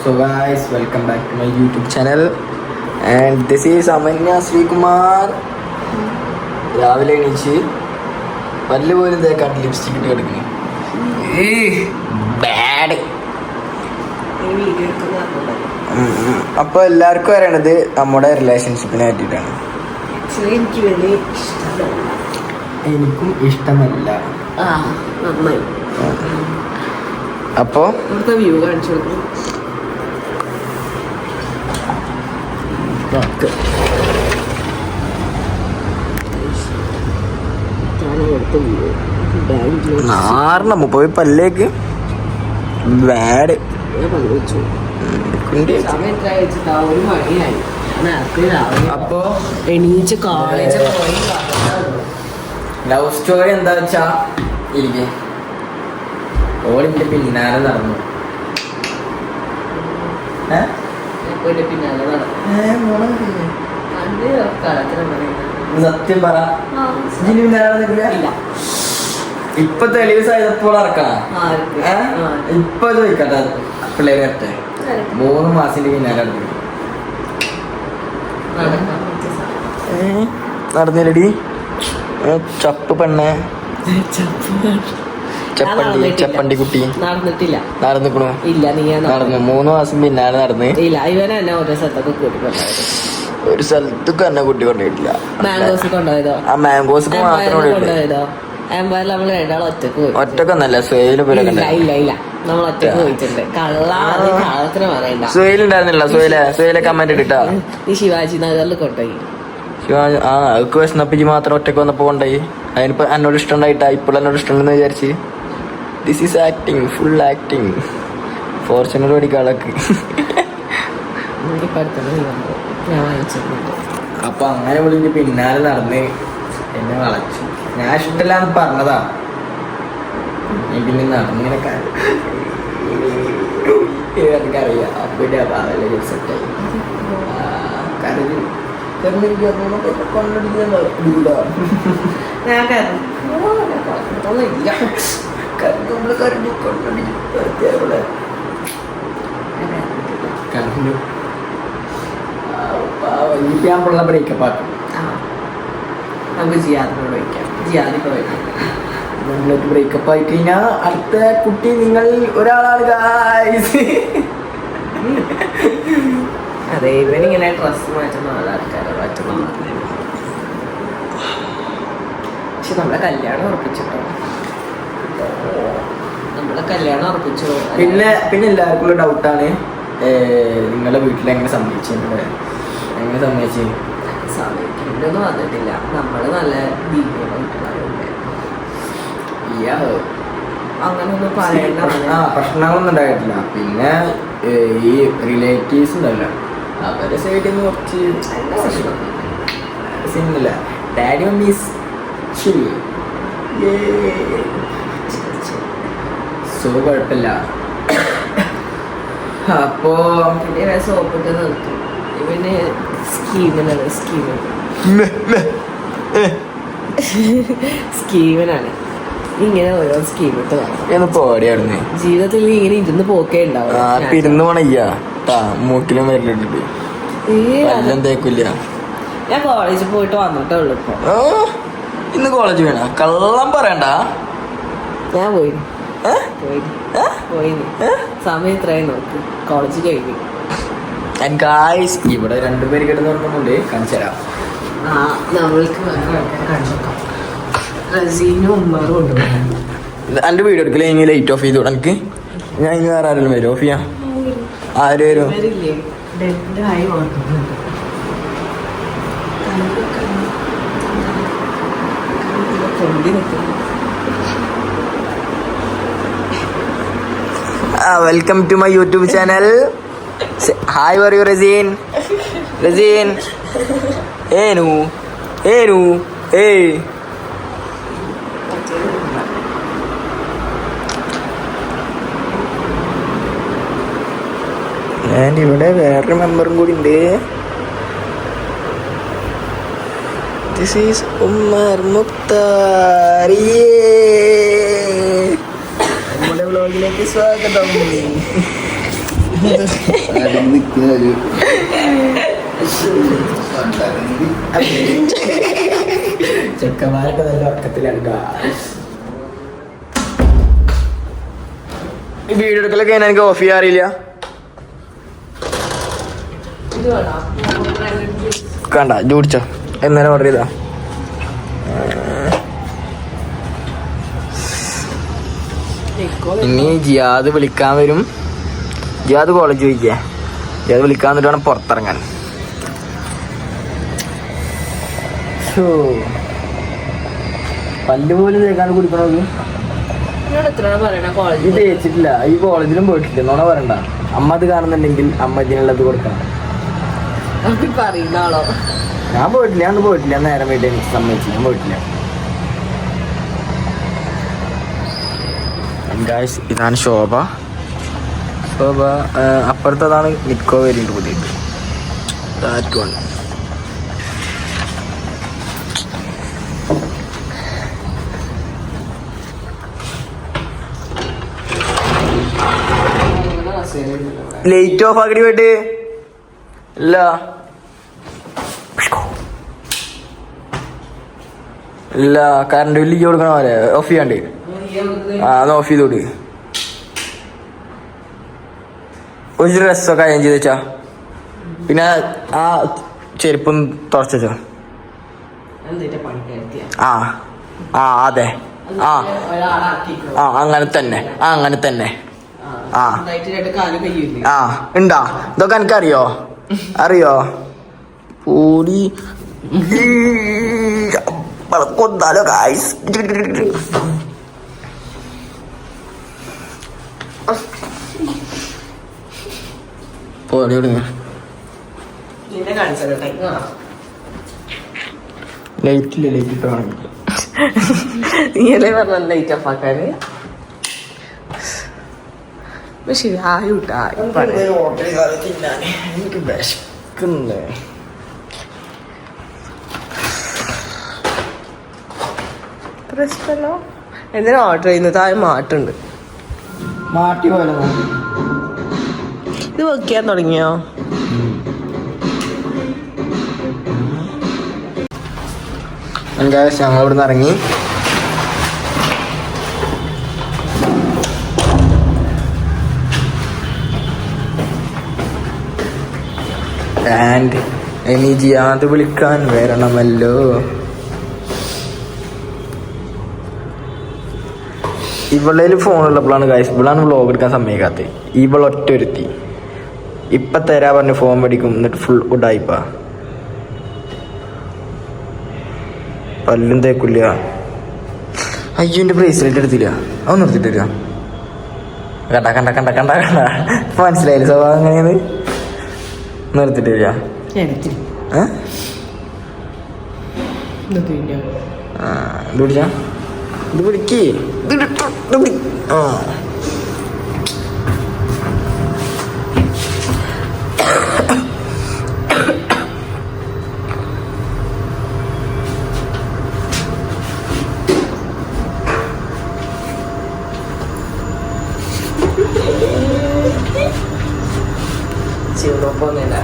So guys, welcome back to my YouTube channel and this is Amanya Srikumar. രാവിലെ എണീച്ച് പല്ല് പോലും തേക്കാണ്ട് lipstick ഇട്ട് കിടക്കുന്നു. ബാഡ്. അപ്പൊ എല്ലാവർക്കും അറിയണത് നമ്മുടെ റിലേഷൻഷിപ്പിനെ പറ്റിയിട്ടാണ്. എനിക്കും ഇഷ്ടമല്ല. അപ്പോ വ്യൂ കാണിച്ചു നാറിനമ്മ പോയി പല്ലേക്ക് ബാഡ്. അപ്പോ എണീച്ച് കോളേജ് പോയി. ലവ് സ്റ്റോറി എന്താ വെച്ചാ ഇരിക്കെ ഓളിന്റെ പിന്നാലെ നടന്നു. സത്യം പറ, ഇപ്പൊ തെളിവ് ചെയ്തപ്പോൾ ഇറക്കണം. ഇപ്പൊ ചോദിക്കട്ടെ പിള്ളേര് കറക്റ്റ് 3 മാസത്തിന്റെ പിന്നാലെ നടന്നില്ലടി ചപ്പ് പെണ്ണെ. ചപ്പണ്ടി കുട്ടി നടന്നിട്ടില്ല. നടന്നിക്കണു. ഇല്ല, നീ നടന്നു 3 മാസം പിന്നാലെ നടന്ന്. ഇല്ല, ഇവനെ എന്നെ ഓരോ സ്ഥലത്തൊക്കെ കൂട്ടിക്കൊണ്ടു. ഒരു സ്ഥലത്തൊക്കെ എന്നെ കൂട്ടി കൊണ്ടുപോയിട്ടില്ല. മാംഗോസ് കൊണ്ടുപോയതോ? ആ മാംഗോസ് മാത്രം കൊണ്ടുപോയതോ? എംപയറിൽ നമ്മൾ രണ്ടാളും ഒറ്റക്ക് പോയി. ഒറ്റക്കൊന്നല്ല, സുഹേല് പോലെ. ഇല്ല നമ്മൾ ഒറ്റക്ക് പോയിട്ടുണ്ട്. കള്ളത്തിന് പറയണ്ട. സുഹേലുണ്ടായിരുന്നില്ല. സുഹേലെ കമന്റ് ഇട്ടാ നീ ശിവാജി നഗറിൽ കൊണ്ടുപോയി. ശിവാജി അവർക്ക് വിശന്നപ്പിച്ച് മാത്രം ഒറ്റക്ക് വന്നപ്പോ കൊണ്ടായി. അതിനിപ്പോ എന്നോട് ഇഷ്ടമുണ്ടായിട്ടാ ഇപ്പോൾ എന്നോട് ഇഷ്ടമുണ്ടെന്ന് വിചാരിച്ച്. This is acting, full acting. Fortuner പഠിക്കാളൊക്കെ. അപ്പൊ അങ്ങനെ വിളിച്ച് പിന്നാലെ നടന്ന് എന്നെ വളച്ചു. ഞാൻ ഇഷ്ടമില്ലാന്ന് പറഞ്ഞതാ. പിന്നെ നടന്നിങ്ങനെ എനിക്കറിയാം. അപ്പൊ സെറ്റായി കരഞ്ഞു. ഇനിയിപ്പുള്ള ബ്രേക്കപ്പ് ആക്കും. നമുക്ക് ജിയാദിനോട് വയ്ക്കാം. ജിയാദിപ്പോ വയ്ക്കാം. നമ്മളൊരു ബ്രേക്കപ്പ് ആയി കഴിഞ്ഞാൽ അടുത്ത കുട്ടി നിങ്ങൾ ഒരാളാണ് ഗായ്സ്. അതെ, ഇവനിങ്ങനെ ഡ്രസ് മാറ്റുന്ന ആൾക്കാരെ മാറ്റുന്ന. പക്ഷെ നമ്മളെ കല്യാണം ഉറപ്പിച്ചിട്ടോ. പിന്നെ എല്ലാവർക്കും ഉള്ള ഡൗട്ടാണ്, നിങ്ങളുടെ വീട്ടിൽ എങ്ങനെ സമ്മതിച്ചു? സമ്മതിക്കൊന്നും വന്നിട്ടില്ല. നമ്മള് നല്ല അങ്ങനൊന്നും പറയണ്ട. പ്രശ്നങ്ങളൊന്നും ഉണ്ടായിട്ടില്ല. പിന്നെ ഈ റിലേറ്റീവ്സ് ഉണ്ടല്ലോ, അവരുടെ സൈഡിൽ നിന്ന് കുറച്ച് സിനിമല്ല. ഡാഡി മമ്മീസ് സോ കുഴപ്പമില്ല. അപ്പോ പിന്നെ സോപ്പിട്ട് നിർത്തും. ഇവന് സ്കീമിനാണ് ഇങ്ങനെ ഓരോ സ്കീം ഇട്ട് പോടിയായിരുന്നു. ജീവിതത്തിൽ ഇങ്ങനെ ഇരുന്ന് പോക്കേ ഉണ്ടാവും. ഇരുന്ന് പോണയ്യാ മൂക്കിലും വരലിട്ടിട്ട് എല്ലാം തേക്കില്ല. ഞാൻ കോളേജിൽ പോയിട്ട് വന്നിട്ടേ ഉള്ളു. ഇപ്പൊ ഇന്ന് കോളേജ് വേണ കള്ളം പറയണ്ട. ഞാൻ പോയി സമയം ഇത്രയും നോക്ക്. കോളേജ് കഴിഞ്ഞു. ഇവിടെ 2 പേര് കിടന്ന് പറഞ്ഞുകൊണ്ട് കാണിച്ചു തരാം. നമ്മൾക്ക് വേറെ ആൾക്കാരെ കാണിച്ചോക്കാം. റസീനും ഉമ്മാറും കൊണ്ടുപോകാൻ. എന്റെ വീഡിയോ എടുക്കലേ ഇനി ലൈറ്റ് ഓഫ് ചെയ്തു എനിക്ക്. ഞാൻ ഇനി വേറെ ആരെങ്കിലും വരും ഓഫ് ചെയ്യാം. ആര് വരും? Welcome to my YouTube channel. Hi പറയൂ റസീൻ. ഏനു ഞാൻ ഇവിടെ വേറൊരു മെമ്പറും കൂടി ഉണ്ട്. This is Ummar Mukthar. നമ്മുടെ വ്ലോഗിലേക്ക് സ്വാഗതം. ചെക്കന്മാരൊക്കെ നല്ല ഉറക്കത്തിലാണ്. ഈ വീഡിയോ എടുക്കലൊക്കെ എനിക്ക് ഓഫ് ചെയ്യാറില്ല. കണ്ട ജൂടിച്ചോ എന്നാലും ഓർഡർ ചെയ്താ. ഇനി ജിയാദ് വിളിക്കാൻ വരും. ജിയാദ് കോളേജ് ചോദിക്കുക. ജിയാദ് വിളിക്കാൻ വന്നിട്ട് വേണം പുറത്തിറങ്ങാൻ. പല്ല് പോലും തേക്കാണ്ട് കുടിക്കണത് ഇത് തേച്ചിട്ടില്ല. ഈ കോളേജിലും പോയിട്ടില്ല. നോണ പറയണ്ട. അമ്മ അത് കാണുന്നുണ്ടെങ്കിൽ അമ്മ ഇതിനുള്ളത് കൊടുക്കണം. ഞാൻ പോയിട്ടില്ല. ഞാൻ പോയിട്ടില്ല. നേരം വീട്ടിൽ എനിക്ക് സമ്മതിച്ചു. ഞാൻ പോയിട്ടില്ല. ഗായ്സ് ഇതാണ് ശോഭ. ശോഭ അപ്പുറത്തതാണ് നിക്കോ വേരിയന്റ് പുതിയത്. That one. ലൈറ്റ് ഓഫ് ആക്കി പോയിട്ട് ഇല്ല. ഇല്ല കറണ്ട് ബില്ല് കൊടുക്കണ പോലെ ഓഫ് ചെയ്യാണ്ട്. അത് ഓഫ് ചെയ്തോട്. ഒരു ഡ്രസ്സൊക്കെ അയൻ ചെയ്ത് വെച്ചാ. പിന്നെ ആ ചെരുപ്പും തുറച്ചോ. ആ ആ അതെ. ആ അങ്ങനെ തന്നെ. അങ്ങനെ തന്നെ. ആ ഉണ്ടാ. ഇതൊക്കെ എനിക്കറിയോ? അറിയോ? പൂടി കൊന്നാലോ ഗായ്സ്. ലൈറ്റില്ല. ലൈറ്റ് ഇട്ട് വേണം. നീയല്ലേ പറഞ്ഞ ലൈറ്റ് ഓഫ് ആക്കാന്. ശരിയായി എനിക്ക് വിശക്കുന്നേ. പ്രശ്നമല്ലോ. എന്തിനാ ഓർഡർ ചെയ്യുന്നത്? ആ മാട്ടുണ്ട്. മാറ്റി പോലെ ഇത് വർക്ക് ചെയ്യാൻ തുടങ്ങിയോ? ഞങ്ങൾ ഇവിടുന്ന് ഇറങ്ങി. ആൻഡ് ഇനി ജിയാദ് വിളിക്കാൻ വരണമല്ലോ. ഇവളേല് ഫോണുള്ളപ്പോഴാണ് ഗൈസ് ഇവളാണ് വ്ളോഗ് എടുക്കാൻ സമ്മതിക്കാത്തത്. ഇവളൊറ്റ ഒരുത്തി ഇപ്പൊ തരാ പറഞ്ഞ് ഫോൺ മേടിക്കും. എന്നിട്ട് ഫുൾ ഉടായിപ്പാ. പല്ലും തേക്കില്ല. അയ്യോ എന്റെ ബ്രേസ്ലെറ്റ് എടുത്തില്ല. അത് നിർത്തിട്ടില്ല. കണ്ട കണ്ട കണ്ട കണ്ട കണ്ട മനസ്സിലായില്ല സ്വഭാവം എങ്ങനെയാണ്. നിർത്തിട്ടില്ല. ഇത് പിടിച്ചാ. ഇത് പിടിക്ക്. ആ ചെറുപ്പൊന്നുമില്ല.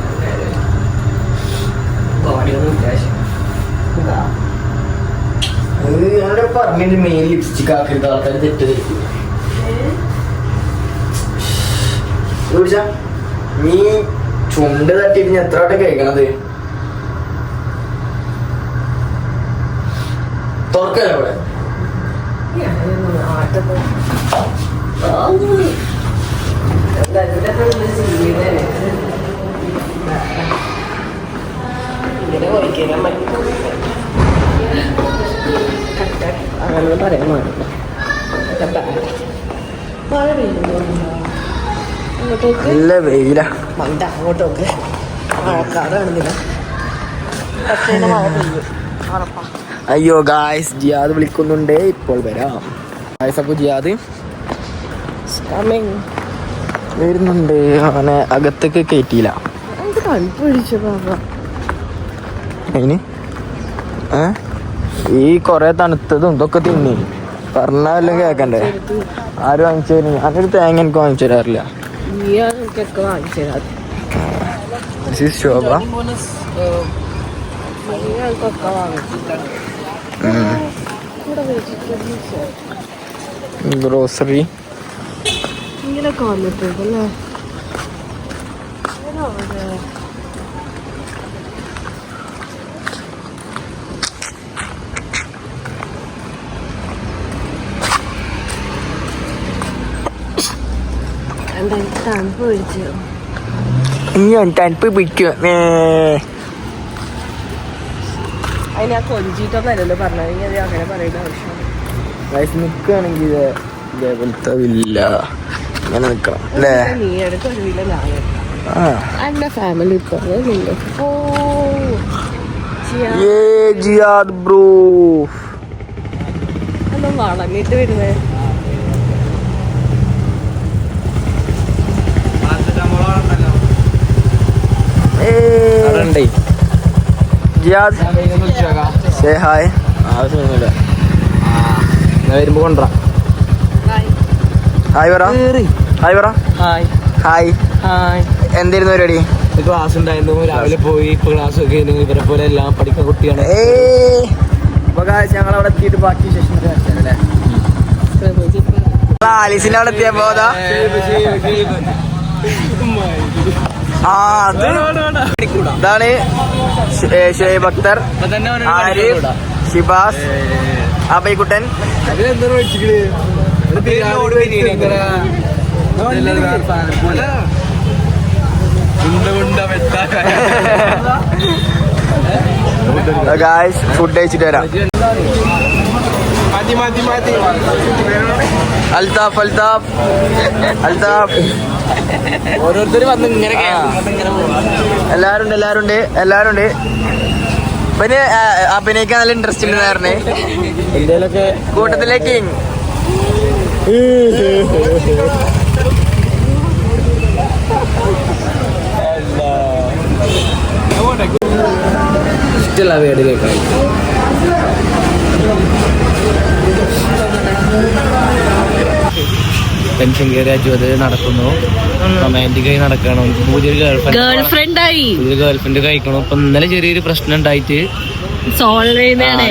ബോഡിയൊന്നും അത്യാവശ്യം പറഞ്ഞ മെയിൻ ലിപ്സ്റ്റിക് ആക്കരുത്. ആൾക്കാർ തെറ്റിദ്ധരിക്കും. നീ ചുണ്ട് തട്ടിട്ട് എത്ര വട്ടം കഴിക്കണത്? തുറക്കല്ലേ ഇവിടെ? അങ്ങനെ പറയാൻ പാടില്ല. നല്ല വെയില. മണ്ട അങ്ങോട്ടൊക്കെ മഴക്കാട് കാണുന്നില്ല. അയ്യോ ഗായ്സ് ജിയാദ് വിളിക്കുന്നുണ്ട്. ഇപ്പോൾ വരാം ഗായ്സ്. അപ്പൊ ജിയാദ് വരുന്നുണ്ട്. അവനെ അകത്തേക്ക് കയറ്റിയില്ല. അതിന് ഈ കൊറേ തണുത്തതും ഇതൊക്കെ തിന്നി പറഞ്ഞാലും കേക്കണ്ടേ. ആരും വാങ്ങിച്ചു തരും. ഞാനൊരു തേങ്ങ എനിക്ക് വാങ്ങിച്ചു തരാറില്ല. നീയൊക്കെ വാങ്ങിച്ചത് This is ശോഭ. നീയൊക്കെ വാങ്ങിച്ചിട്ടുണ്ട് ഇവിടെ വെജിറ്റബിൾസ് ഗ്രോസറി. ഇങ്ങനെയൊക്കെ വന്നിട്ടുണ്ടല്ലേ. എന്തായാലും തണുപ്പ് പിടിച്ചു. ഞാൻ തണുപ്പ് പിടിക്കും. അതിന് ആ കൊഞ്ചിട്ടൊന്നല്ലല്ലോ പറഞ്ഞത്. ഇനി അത് അങ്ങനെ പറയേണ്ട ആവശ്യം നിൽക്കുകയാണെങ്കിൽ ഇതേപോലത്തെ ഇല്ല. ഇങ്ങനെ നിൽക്കണം അല്ലേ? നീ എടുത്തൊരുവില്ല ഞാൻ ആ എന്റെ ഫാമിലി ജിയാദ് ബ്രോ ഒന്നും വളഞ്ഞിട്ട് വരുന്നേ. Jiyad say hi. ആവശ്യമൊന്നുമില്ല, വരുമ്പോ കൊണ്ടുവരാ. ഹായ് പറ. ഹായ് പറ. Hi hi. ഹായ്. എന്തായിരുന്നു പരിപാടി? ക്ലാസ് ഉണ്ടായിരുന്നു, രാവിലെ പോയി. ഇപ്പൊ ക്ലാസ് ഒക്കെ ഇവരെ പോലെ എല്ലാം പഠിക്കുന്ന കുട്ടിയാണ്. ഞങ്ങളവിടെ എത്തിയിട്ട് ബാക്കി വിശേഷം അല്ലേ? ആലീസിന്റെ അവിടെ എത്തിയപ്പോ അത് ഇതാണ് ഷുഹൈബ് അക്തർ, ആരിഫ്, ഷിബാസ്, അബൈക്കുട്ടൻ. ഗായ്സ് ഫുഡ് കഴിച്ചിട്ട് വരാം. അൽതാഫ് അൽതാഫ് അൽതാഫ് ഓരോരുത്തർ വന്ന് ഇങ്ങനെ എല്ലാരും ഉണ്ട്. പിന്നെ അഭിനയിക്കാൻ നല്ല ഇൻട്രസ്റ്റ് ഉണ്ട് പറഞ്ഞേ. എന്തേലൊക്കെ കൂട്ടത്തിലേക്ക് ഇഷ്ടമുള്ള വീട് കേൾക്കാൻ. ടെൻഷൻ കയറി അജുവത് നടക്കുന്നു, റൊമാൻറ്റിക്കായി നടക്കണം. പുതിയൊരു ഗേൾഫ്രണ്ട് കഴിക്കണം. ഇപ്പൊ ഇന്നലെ ചെറിയൊരു പ്രശ്നം ഉണ്ടായിട്ട്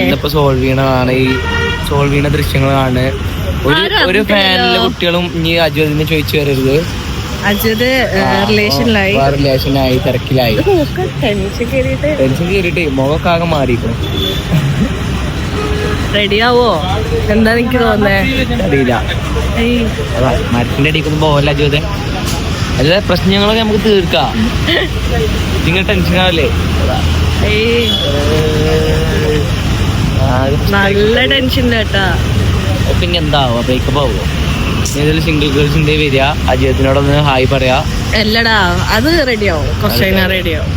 ഇന്നിപ്പോ സോൾവ് ചെയ്യണതാണ്. ഈ സോൾവ് ചെയ്യണ ദൃശ്യങ്ങളാണ്. ഒരു ഫാനിലെ കുട്ടികളും ഇനി അജുവതിനെ ചോദിച്ചു വരരുത്. റിലേഷനായി തിരക്കിലായി. ടെൻഷൻ കയറിയിട്ട് മുഖമൊക്കെ ആകെ മാറിയിരിക്കും. റെഡിയാവോ എന്താ എനിക്ക് തോന്നേ അറിയില്ല. അതാ മരത്തിന്റെ അടിക്കൊന്നും പോവല്ല അജുവതെ. അല്ല പ്രശ്നങ്ങളൊക്കെ നമുക്ക് തീർക്കാം. നിങ്ങൾ ടെൻഷനാവല്ലേ? നല്ല ടെൻഷൻ കേട്ടാ. പിന്നെ എന്താവോ? ബ്രേക്കപ്പ് ആവോ? ഏതെങ്കിലും സിംഗിൾ ഗേൾസിന്റെ വരിക, അജയത്തിനോടൊന്ന് ഹായ് പറയാ. അല്ലടാ അത് റെഡിയാവും, കുറച്ച് കഴിഞ്ഞാൽ റെഡിയാവും.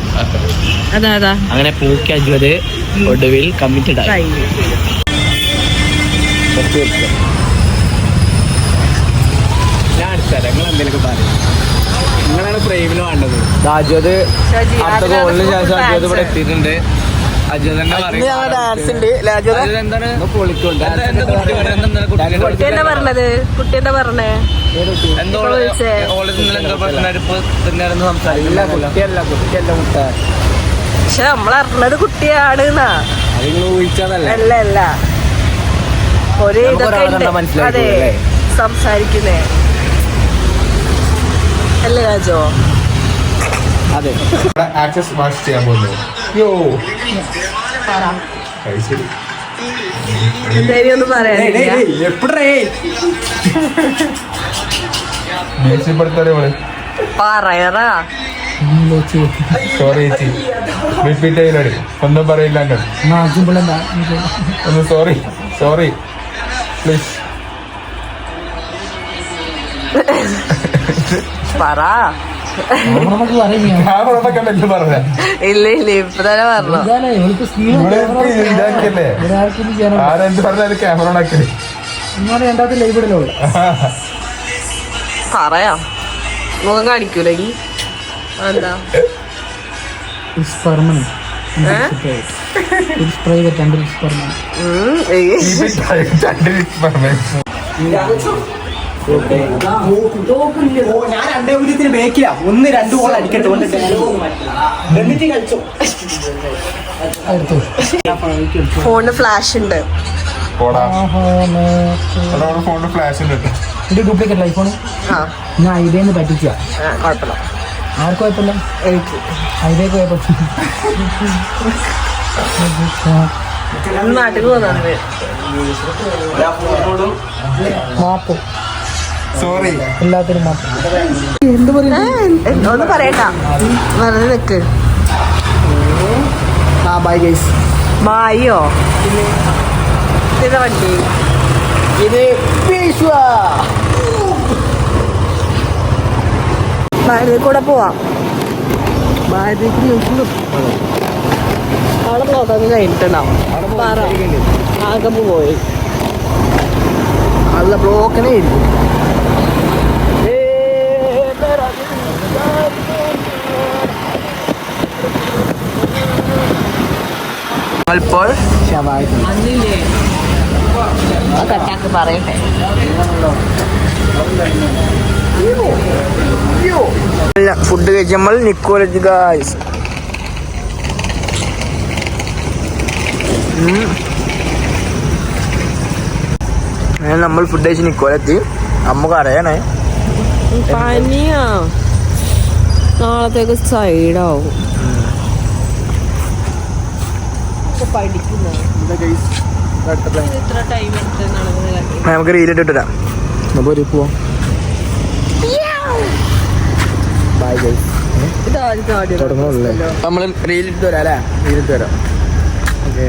അതാ അങ്ങനെ പൂക്കി അജുവത് ഒടുവിൽ കമ്മിറ്റഡ് ആയി. ഞാൻ സ്ഥലങ്ങൾ എന്തെങ്കിലും പറയും. നിങ്ങളാണ് പ്രേമിന് വേണ്ടത്. അജുവത് അടുത്ത ഗോളിന് ശേഷം അജുവത് ഇവിടെ എത്തിയിട്ടുണ്ട്. ഡാൻസ് ഉണ്ട്. കുട്ടി എന്താ പറഞ്ഞത്? കുട്ടി എന്താ പറഞ്ഞേ? പക്ഷെ നമ്മളറിഞ്ഞത് കുട്ടിയാണ് അല്ല ഒരു ഇതൊക്കെ ഉണ്ട്. അതെ സംസാരിക്കുന്നേ അല്ലേ രാജോ? അതെ ആക്സസ് വാഷ് ചെയ്യാൻ പോകുന്നത്. ഒന്നും പറയാനില്ല. പറയറാ. സോറി ചേച്ചി, റിപ്പീറ്റ് ചെയ്യലടി. ഒന്നും പറയില്ല. ഒന്ന് സോറി പ്ലീസ് പറ. ഇല്ല ഇപ്പൊ തന്നെ ഇതാക്കിയല്ലേ ആരെന്ത് പറഞ്ഞാലും ക്യാമറ ഓണാക്കല്. പറയാം. മുഖം കാണിക്കൂലേ? എന്താ ഞാൻ 2 ബേക്കില 1-2 ഗോൾ അടിക്കട്ടെ എന്നിട്ട് കളിച്ചോ. ഫോണിന് ഫ്ലാഷ് ഉണ്ട്. ഫോണിന് ഫ്ലാഷ് ഉണ്ട്. ഇത് ഡ്യൂപ്ലിക്കേറ്റ് ഐഫോൺ. ഞാൻ ഐഡിയെന്ന് പറ്റിച്ച. കുഴപ്പമില്ല. ആർക്കും കുഴപ്പമില്ല. എനിക്ക് ഐഡിയക്ക് കുഴപ്പമില്ല. നാട്ടിൽ പോകുന്നുണ്ട്. മാപ്പ്. സോറി. എല്ലാത്തിനും മാപ്പ്. ഒന്ന് പറയട്ടാ. വെറുതെ നിക്ക്. Bye guys. ബായോ ഇതാ വണ്ടി. ഇത് ബായതിൽ കൂടെ പോവാം. ബായതിക്ക് അവിടെ ബ്ലോക്കൊക്കെ കഴിഞ്ഞിട്ടുണ്ടാവും. ആകെ പോയി നല്ല ബ്ലോക്കിനെ ഇരിക്കും. ഇപ്പോൾ അന്നില്ലേ കട്ടാക്ക് പറയട്ടെ. ഫുഡ് കഴിച്ച് നമ്മൾ നിക്കോളജി ഗായ്സ്. നമ്മൾ ഫുഡ് കഴിച്ച് നിക്കോലെത്തി. നമുക്ക് അറിയണേ പനിയാ. നാളത്തേക്ക് സൈഡാവും. ഇത്ര ടൈം എടുത്ത് നടക്കുന്നത് നമുക്ക് റീലിട്ട് ഇട്ടാം. പോവാം. Bye guys. ഇതാദ്യത്തെ ആദ്യം നമ്മൾ റീലിട്ട് വരാം അല്ലേ? റീലിട്ട് വരാം. ഓക്കെ.